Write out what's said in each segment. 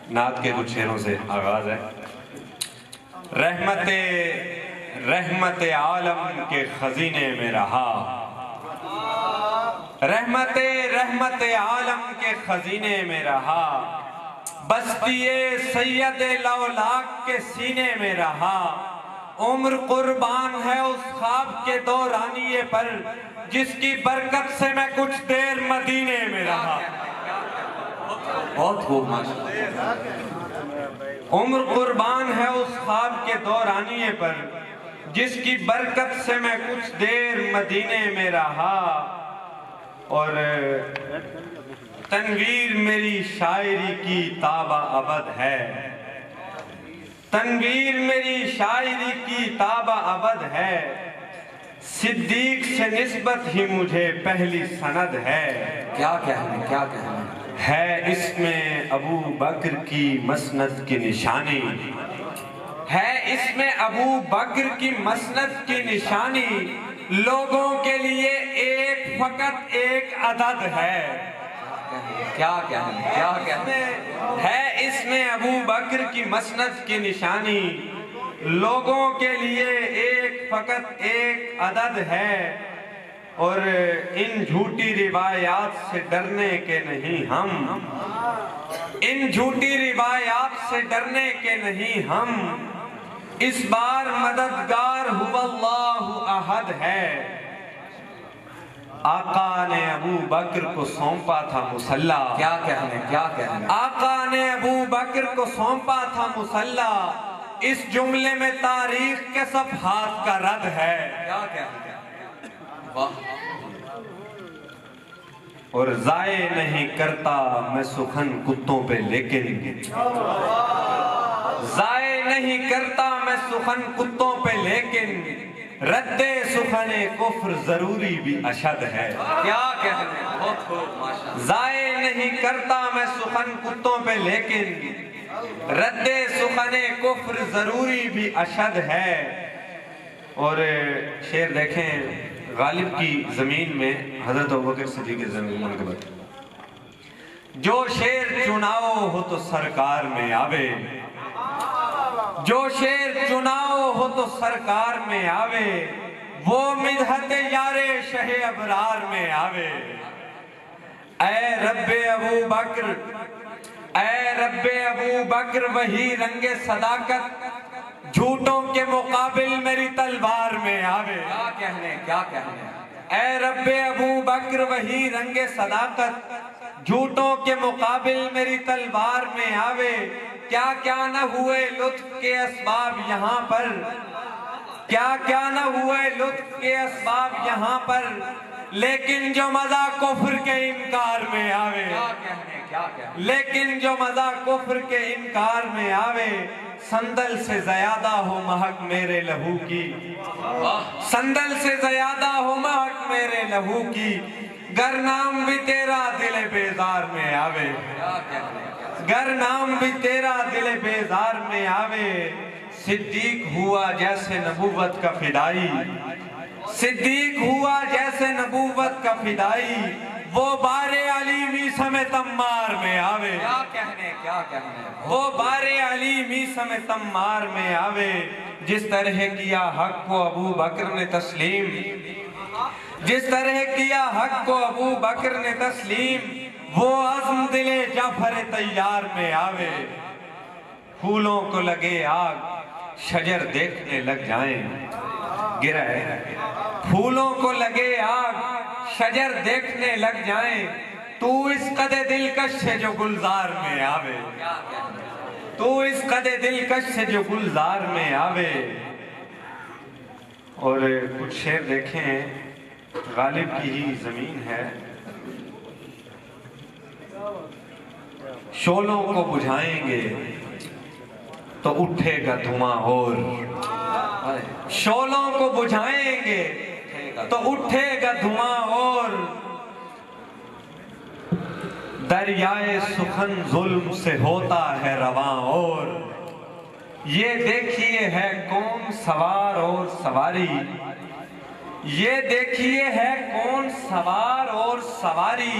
نعت کے کچھ شعروں سے آغاز ہے۔ رحمت عالم کے خزینے میں رہا، رحمت عالم کے خزینے میں رہا، بستی سید لولاک کے سینے میں رہا، عمر قربان ہے اس خواب کے دورانیے پر جس کی برکت سے میں کچھ دیر مدینے میں رہا۔ بہت خوب عمر قربان ہے اس خواب کے دورانیے پر جس کی برکت سے میں کچھ دیر مدینے میں رہا، اور تنویر میری شاعری کی تابع ابد ہے، تنویر میری شاعری کی تابع ابد ہے، صدیق سے نسبت ہی مجھے پہلی سند ہے۔ کیا کہنے ہے اس میں ابو بکر کی مسند کی نشانی، ہے اس میں ابو بکر کی مسند کی نشانی، لوگوں کے لیے ایک فقط ایک عدد ہے۔ کیا کہنے ہے اس میں ابو بکر کی مسند کی نشانی، لوگوں کے لیے ایک فقط ایک عدد ہے، اور ان جھوٹی روایات سے ڈرنے کے نہیں ہم، ان جھوٹی روایات سے ڈرنے کے نہیں ہم، اس بار مددگار ہوا اللہ احد ہے۔ آقا نے ابو بکر کو سونپا تھا مصلی، کیا کہنے آقا نے ابو بکر کو سونپا تھا مصلی، اس جملے میں تاریخ کے صفحات کا رد ہے۔ کیا کہنے واہ، اور ضائع نہیں کرتا میں سخن کتوں پہ لیکن، ضائع نہیں کرتا میں سخن کتوں پہ لیکن، رد سخن کفر ضروری بھی اشد ہے۔ کیا کہنے بہت خوب ماشاءاللہ۔ ضائع نہیں کرتا میں سخن کتوں پہ لیکن، رد سخن کفر ضروری بھی اشد ہے۔ اور شعر دیکھیں، غالب کی زمین میں حضرت ابوبکر صدیق زمین کے بعد، جو شعر چناؤ ہو تو سرکار میں آوے، جو شعر چناؤ ہو تو سرکار میں آوے، وہ مدحت یار شہ ابرار میں آوے۔ اے رب ابو بکر، اے رب ابو بکر وہی رنگ صداقت، جھوٹوں کے مقابل میری تلوار میں آوے۔ کیا کہنے اے رب ابو بکر وہی رنگ صداقت، جھوٹوں کے مقابل میری تلوار میں آوے۔ کیا کیا نہ ہوئے لطف کے اسباب یہاں پر، کیا کیا نہ ہوئے لطف کے اسباب یہاں پر، لیکن جو مزہ کفر کے انکار میں آوے، لیکن جو مزہ کفر کے انکار میں آوے، سندل سے زیادہ ہو مہک میرے لہو کی، سندل سے زیادہ ہو مہک میرے لہو کی، گر نام بھی تیرا دل بیزار میں آوے، گر نام بھی تیرا دل بیزار میں آوے۔ صدیق ہوا جیسے نبوت کا فدائی، صدیق ہوا جیسے نبوت کا فدائی، وہ بار علی میسم تمار میں آوے، کیا کہنے وہ بار علی میسم تمار میں آوے۔ جس طرح کیا حق کو ابو بکر نے تسلیم، جس طرح کیا حق کو ابو بکر نے تسلیم، وہ عزم دل جعفر طیار میں آوے۔ پھولوں کو لگے آگ شجر دیکھنے لگ جائیں، گرا ہے، پھولوں کو لگے آگ شجر دیکھنے لگ جائیں، تو اس قدر دلکش ہے جو گلزار میں آوے، تو اس قدر دلکش ہے جو گلزار میں آوے۔ اور کچھ شعر دیکھیں، غالب کی ہی زمین ہے۔ شعلوں کو بجھائیں گے تو اٹھے گا دھواں اور، شعلوں کو بجھائیں گے تو اٹھے گا دھواں اور، دریائے سخن ظلم سے ہوتا ہے رواں اور، یہ دیکھیے ہے کون سوار اور سواری، یہ دیکھیے ہے کون سوار اور سواری،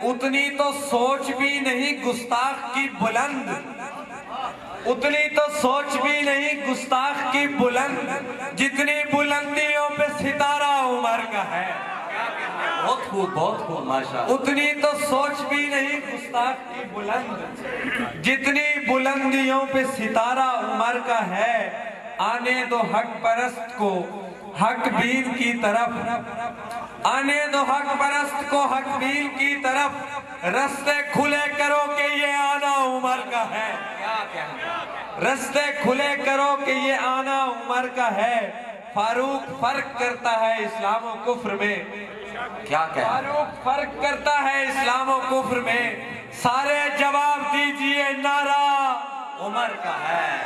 اتنی تو سوچ بھی نہیں گستاخ کی بلند، اتنی تو سوچ بھی نہیں گستاخ کی بلند، جتنی بلندیوں پہ ستارہ عمر کا ہے۔ بہت خوب ماشاءاللہ۔ اتنی تو سوچ بھی نہیں گستاخ کی بلند، جتنی بلندیوں پہ ستارہ عمر کا ہے۔ آنے دو حق پرست کو حق بین کی طرف، آنے دو حق پرست کو حق بین کی طرف، رستے کھلے کرو کہ یہ آنا عمر کا ہے۔ کیا کہنے، رستے کھلے کرو کہ یہ آنا عمر کا ہے۔ فاروق فرق کرتا ہے اسلام و کفر میں، کیا کہنے، فاروق فرق کرتا ہے اسلام و کفر میں۔ سارے جواب دیجئے نعرہ عمر کا ہے،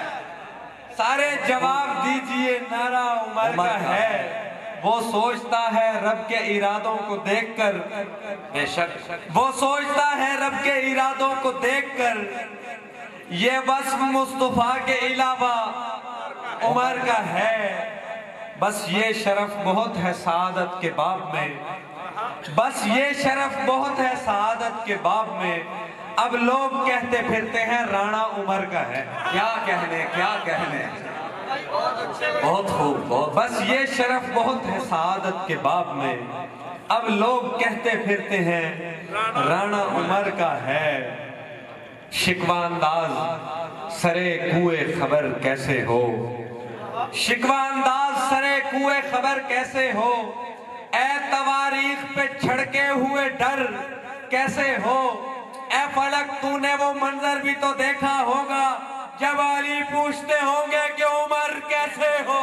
سارے جواب دیجئے نعرہ عمر کا ہے۔ وہ سوچتا ہے رب کے ارادوں کو دیکھ کر، بے شک وہ سوچتا ہے رب کے ارادوں کو دیکھ کر، یہ وصف مصطفیٰ کے علاوہ عمر کا ہے۔ بس یہ شرف بہت ہے سعادت کے باب میں، بس یہ شرف بہت ہے سعادت کے باب میں۔ اب لوگ کہتے پھرتے ہیں رانا عمر کا ہے۔ کیا کہنے، کیا کہنے، بہت خوب بس یہ شرف بہت ہے سعادت کے باب میں، اب لوگ کہتے پھرتے ہیں رانا عمر کا ہے۔ شکوہ انداز سرے کوئے خبر کیسے ہو، شکوہ انداز سرے کوئے خبر کیسے ہو، اے تواریخ پہ چھڑکے ہوئے ڈر کیسے ہو۔ اے فلک تو نے وہ منظر بھی تو دیکھا ہوگا جب علی پوچھتے ہوں گے کہ عمر کیسے ہو۔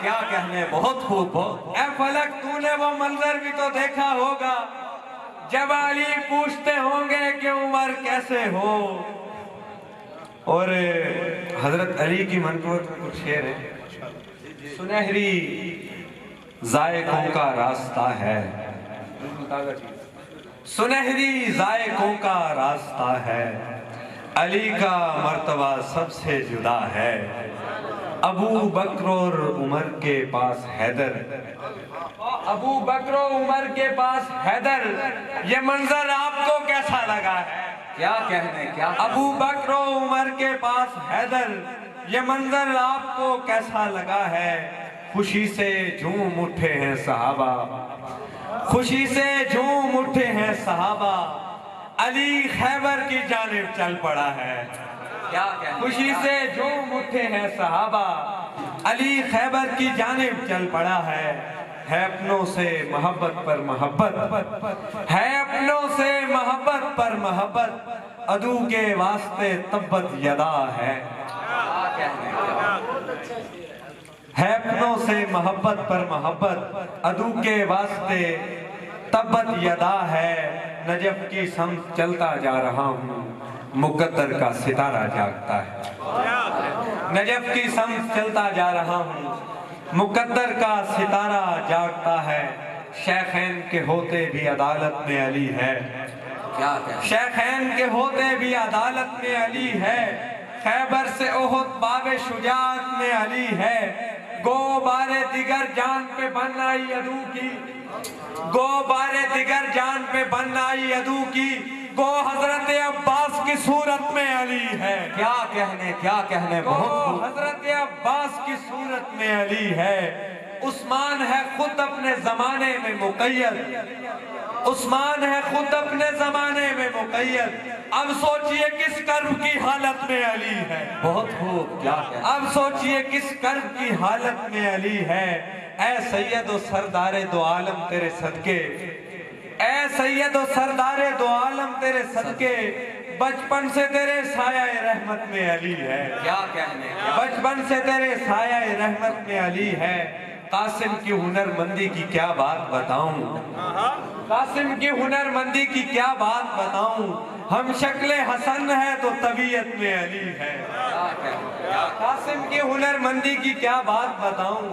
کیا کہنے، بہت خوب اے فلک تو نے وہ منظر بھی تو دیکھا ہوگا جب علی پوچھتے ہوں گے کہ عمر کیسے ہو۔ اور حضرت علی کی منقبت میں کچھ شعر ہے۔ سنہری ذائقوں کا راستہ ہے، سنہری ذائقوں کا راستہ ہے، علی کا مرتبہ سب سے جدا ہے۔ ابو بکر اور عمر کے پاس حیدر، ابو بکر و عمر کے پاس حیدر، یہ منظر آپ کو کیسا لگا ہے؟ کیا کہنے، کیا ابو بکر و عمر کے پاس حیدر، یہ منظر آپ کو کیسا لگا ہے؟ خوشی سے جھوم اٹھے ہیں صحابہ، خوشی سے جھوم اٹھے ہیں صحابہ، علی خیبر کی جانب چل پڑا ہے۔ کیا کہنے، خوشی سے جھوم اٹھے ہیں صحابہ، علی خیبر کی جانب چل پڑا ہے اپنوں سے محبت پر محبت، ہے اپنوں سے محبت پر محبت، عدو کے واسطے تبت یدا ہے۔ ہے اپنوں سے محبت پر محبت، عدو کے واسطے تبت یدا ہے۔ نجف کی سمت چلتا جا رہا ہوں، مقدر کا ستارہ جاگتا ہے۔ نجف کی سمت چلتا جا رہا ہوں، مقدر کا ستارہ جاگتا ہے۔ شیخین کے ہوتے بھی عدالت میں علی ہے، کیا کہنے، شیخین کے ہوتے بھی عدالت میں علی ہے۔ خیبر سے احد باب شجاعت میں علی ہے۔ گو بارے دیگر جان پہ بن آئی عدو کی، گو بارے دیگر جان پہ بن آئی عدو کی، گو حضرت عباس کی صورت میں علی ہے۔ کیا کہنے، کیا کہنے، بہت گو خوب حضرت عباس کی صورت میں علی ہے۔ عثمان ہے خود اپنے زمانے میں مقید، عثمان ہے خود اپنے زمانے میں مقید، اب سوچئے کس کرب کی حالت میں علی ہے۔ بہت خوب، کیا کہنے، اب سوچئے کس کرب کی حالت میں علی ہے۔ اے سید و سردار دو عالم تیرے صدقے، اے سید و سردار دو عالم تیرے صدقے، بچپن سے تیرے سایہ رحمت میں علی ہے۔ کیا کہنے، بچپن سے تیرے سایہ رحمت میں علی ہے۔ قاسم کی ہنر مندی کی کیا بات بتاؤں، قاسم کی ہنر مندی کی کیا بات بتاؤں، ہم شکل حسن ہے تو طبیعت میں علی ہے۔ قاسم کی ہنر مندی کی کیا بات بتاؤں،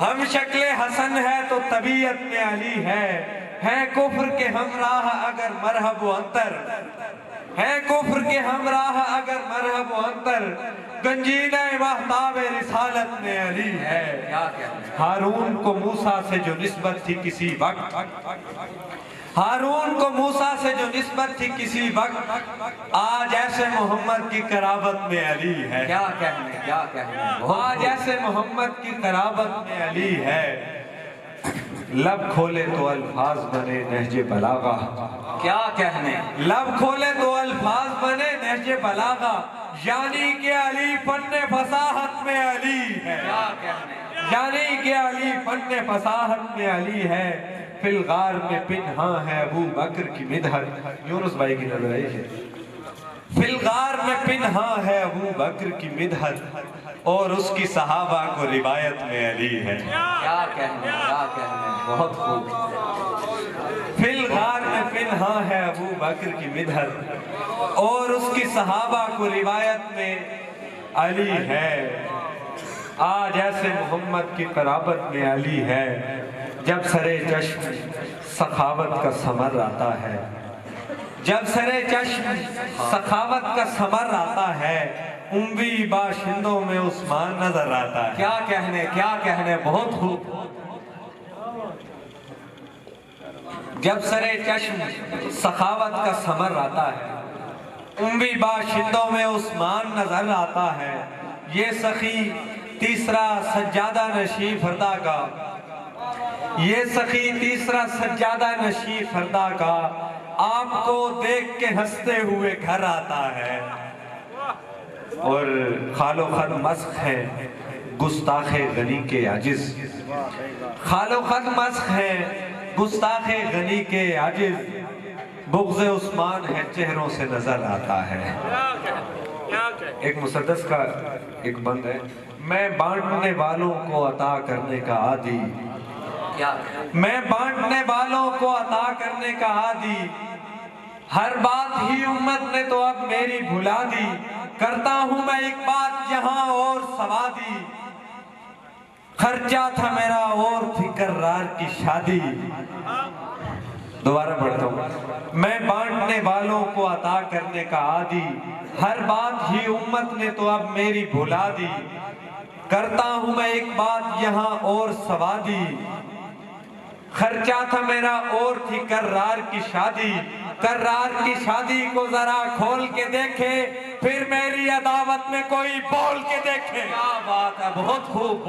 ہم شکل حسن ہے تو طبیعت میں علی ہے کفر کے ہمراہ اگر مرحب و انتر، ہے کفر کے ہمراہ اگر مرحب و انتر، گنجینہ مہتاب رسالت میں علی ہے۔ کیا کہنے، ہارون کو موسیٰ سے جو نسبت تھی کسی وقت، ہارون کو موسیٰ سے جو نسبت تھی کسی وقت، آج ایسے محمد کی قرابت میں علی ہے۔ کیا کہنے کیا کہنے آج ایسے محمد کی قرابت میں علی ہے۔ لب کھولے تو الفاظ بنے نہج بلاغہ، کیا کہنے لب کھولے تو الفاظ بنے نہج بلاغہ، یعنی کہ علی فن فصاحت میں علی ہے، کیا کہنے یعنی کہ علی فن فصاحت میں علی ہے۔ فی الغار میں پنہاں ہے ابو بکر کی مدحت، یونس بھائی کی نظر آئی ہے۔ فی الغار میں پنہاں ہے ابو بکر کی مدحت، اور اس کی صحابہ کو روایت میں علی ہے۔ کیا کہنے بہت خوب۔ فی الغار میں پنہاں ہے ابو بکر کی مدحت، اور اس کی صحابہ کو روایت میں علی ہے۔ آج ایسے محمد کی قرابت میں علی ہے، جب سرے چشم سخاوت کا ثمر آتا ہے، جب سرے چشم سخاوت کا ثمر آتا ہے، اموی باشندوں میں عثمان نظر آتا ہے۔ کیا کہنے بہت خوب۔ جب سرے چشم سخاوت کا ثمر آتا ہے، اموی باشندوں میں عثمان نظر آتا ہے۔ یہ سخی تیسرا سجادہ نشیں فردا کا، یہ سخی تیسرا سجادہ نشیں فردا کا، آپ کو دیکھ کے ہنستے ہوئے گھر آتا ہے۔ اور خال و خط مسخ ہے گستاخ غنی کے عاجز، خال و خط مسخ ہے گستاخ غنی کے عاجز، بغض عثمان ہے چہروں سے نظر آتا ہے۔ ایک مسدس کا ایک بند ہے، میں بانٹنے والوں کو عطا کرنے کا عادی، میں بانٹنے والوں کو عطا کرنے کا عادی، ہر بات ہی امت نے تو اب میری بھلا دی، کرتا ہوں میں ایک بات یہاں اور سوادی، خرچہ تھا میرا اور تھی کرار کی شادی۔ دوبارہ پڑھتا ہوں، میں بانٹنے والوں کو عطا کرنے کا عادی، ہر بات ہی امت نے تو اب میری بھلا دی، کرتا ہوں میں ایک بات یہاں اور سوادی، خرچہ تھا میرا اور تھی کرار کی شادی، کرار کی شادی کو ذرا کھول کے دیکھے، پھر میری عداوت میں کوئی بول کے دیکھے۔ کیا بات ہے، بہت خوب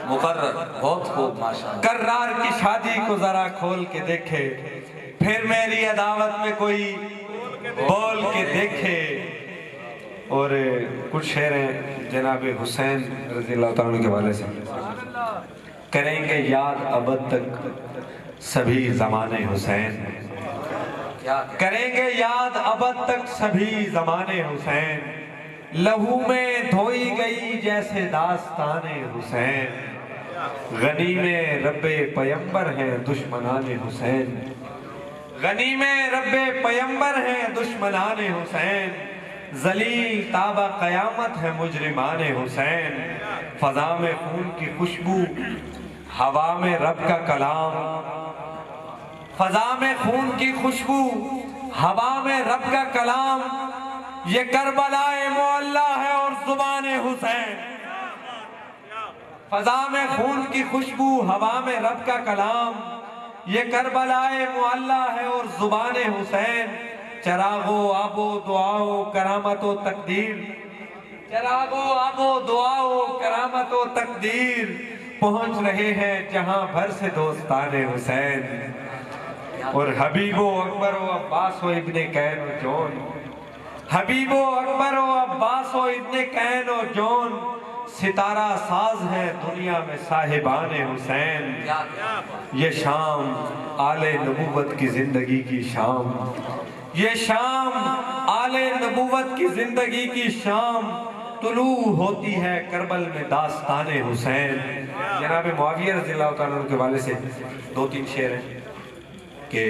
مقرر، بہت خوب ماشاءاللہ۔ کرار کی شادی کو ذرا کھول کے دیکھے، پھر میری عداوت میں کوئی بول کے دیکھے۔ اور کچھ شعر ہیں جناب حسین رضی اللہ تعالیٰ عنہ کے والے سے، کریں گے یاد ابد تک سبھی زمانے حسین، کریں گے یاد ابد تک سبھی زمانے حسین، لہو میں دھوئی گئی جیسے داستان حسین، غنی میں رب پیمبر ہیں دشمنان حسین، غنی میں رب پیمبر ہیں دشمنان حسین، ذلیل تابہ قیامت ہے مجرمان حسین، فضا میں خون کی خوشبو ہوا میں رب کا کلام، فضا میں خون کی خوشبو ہوا میں رب کا کلام، یہ کربلا معلی ہے اور زبان حسین، فضا میں خون کی خوشبو ہوا میں رب کا کلام، یہ کربلا معلی ہے اور زبان حسین، چراغ و آب و دعا و کرامت و تقدیر، چراغ و آب و دعا و کرامت و تقدیر، پہنچ رہے ہیں جہاں بھر سے دوستان حسین، اور حبیب و اکبر و عباس و ابن کین و جون، حبیب و اکبر و عباس و ابن کین و جون، ستارہ ساز ہے دنیا میں صاحبان حسین، یہ شام آل نبوت کی زندگی کی شام، یہ شام آل نبوت کی زندگی کی شام، طلوع ہوتی ہے کربل میں داستان حسین۔ جناب معاویہ رضی اللہ تعالیٰ عنہ کے والے سے دو تین شعر ہیں کہ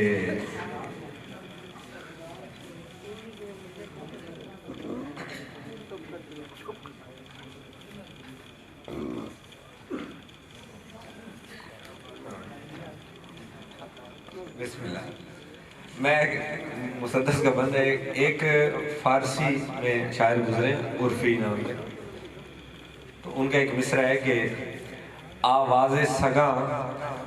بسم اللہ، میں مسدس کا بند ہے، ایک فارسی میں شاعر گزرے عرفی نام کے، تو ان کا ایک مصرع ہے کہ آواز سگاں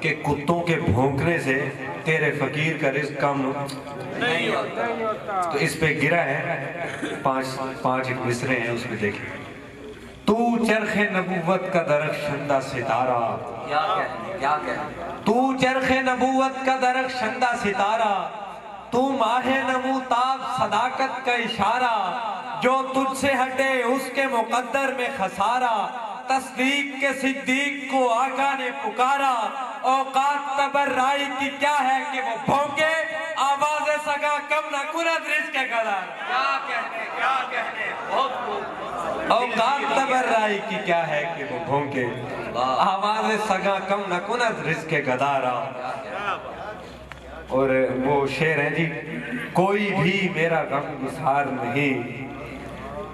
کہ کتوں کے بھونکنے سے تیرے فقیر کا رزق کم نہیں ہوتا. تو اس پہ گرا ہے پانچ ایک مصرے ہیں، اس میں دیکھیں. تو چرخ نبوت کا درخشندہ ستارہ، کیا کہنے تو چرخ نبوت کا درخشندہ ستارہ، تو ماہ نموتاب صداقت کا اشارہ، جو تجھ سے ہٹے اس کے مقدر میں خسارہ. تصدیق کے صدیق کو آقا نے پکارا، اوقات تبرائی کی کیا ہے کہ وہ بھونکے، آواز سگا کم نہ کند رزق گدار. کیا کہنے بہت خوب. اوقات تبرائی کی کیا ہے کہ وہ بھونکے، آواز سگا کم نہ کند رزق گدارا. اور وہ شعر ہے جی، کوئی بھی میرا غم گسار نہیں،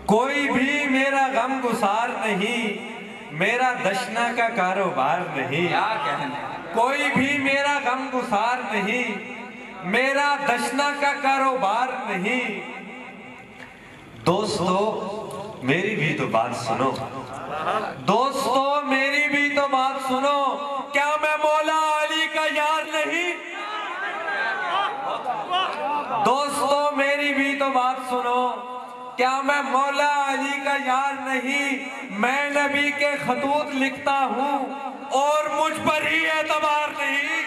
کوئی بھی میرا غم گسار نہیں، میرا دشنا کا کاروبار نہیں. کیا کہنے کوئی بھی میرا غم گسار نہیں، میرا دشنا کا کاروبار نہیں. دوستو میری بھی تو بات سنو، دوستو میری بھی تو بات سنو، کیا میں مولا علی کا یار نہیں؟ دوستو میری بھی تو بات سنو، کیا میں مولا علی کا یار نہیں؟ میں نبی کے خطوط لکھتا ہوں اور مجھ پر ہی اعتبار نہیں.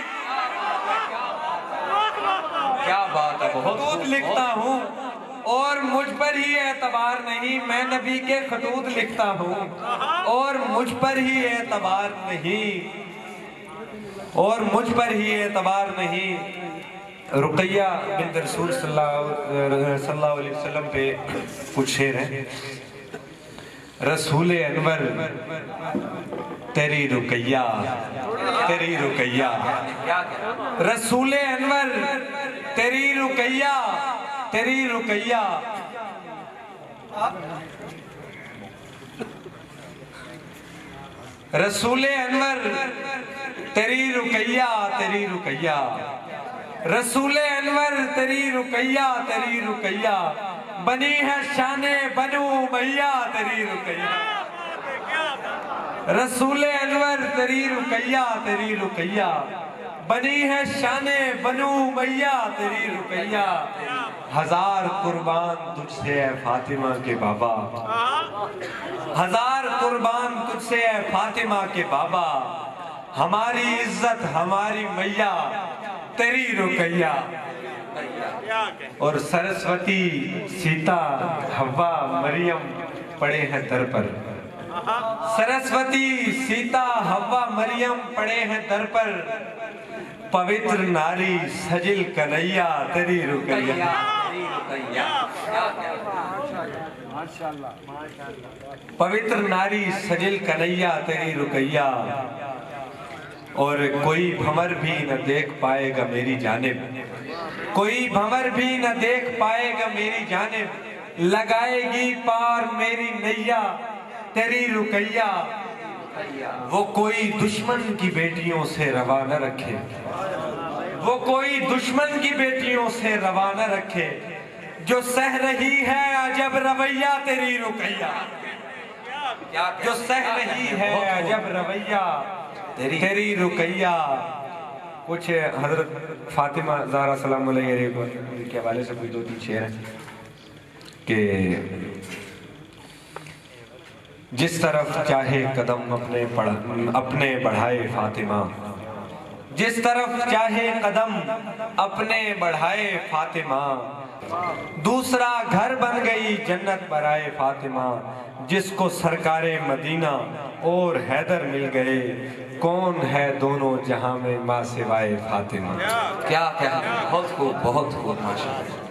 کیا بات ہے، بہت خطوط لکھتا ہوں اور مجھ پر ہی اعتبار نہیں. میں نبی کے خطوط لکھتا ہوں اور مجھ پر ہی اعتبار نہیں، اور مجھ پر ہی اعتبار نہیں. رقیہ بنت رسول صلی اللہ علیہ وسلم پہ کچھ شعر ہیں. رسول انور تیری رقیہ، تیری رقیہ، رسول انور تیری رقیہ، تیری رقیہ. رسول انور تیری رقیہ، تیری رقیہ، رسول انور تیری رقیہ، تیری رقیہ، بنی ہے شان بنو امیہ تیری رقیہ. رسول انور تیری رقیہ، تیری رقیہ، بنی ہے شان بنو امیہ تیری رقیہ. ہزار قربان تجھ سے اے فاطمہ کے بابا، ہزار قربان تجھ سے اے فاطمہ کے بابا، ہماری عزت ہماری میہ تیری رقیہ. اور سرسوتی سیتا حوا مریم پڑے ہیں در پر، سرسوتی سیتا حوا مریم پڑے ہیں در پر، پوتر ناری سجل کنیا تیری رقیہ. پوتر ناری سجل کنیا تیری رقیہ. اور کوئی بھمر بھی نہ دیکھ پائے گا میری جانب، کوئی بھمر بھی نہ دیکھ پائے گا میری جانب، لگائے گی پار میری نیا تیری رقیہ. وہ کوئی دشمن کی بیٹیوں سے روا نہ رکھے، وہ کوئی دشمن کی بیٹیوں سے روا نہ رکھے، جو سہ رہی ہے عجب رویہ تیری رقیہ، جو سہ رہی ہے عجب رویہ تیری رقیہ. کچھ حضرت فاطمہ زہرا سلام علیہ کے حوالے سے کوئی دو تین شعر ہیں کہ جس طرف چاہے قدم اپنے بڑھائے فاطمہ، جس طرف چاہے قدم اپنے بڑھائے فاطمہ، دوسرا گھر بن گئی جنت برائے فاطمہ، جس کو سرکار مدینہ اور حیدر مل گئے، کون ہے دونوں جہاں میں ماں سوائے فاطمہ. کیا کہنے، بہت خوب، بہت خوب، ماشاءاللہ.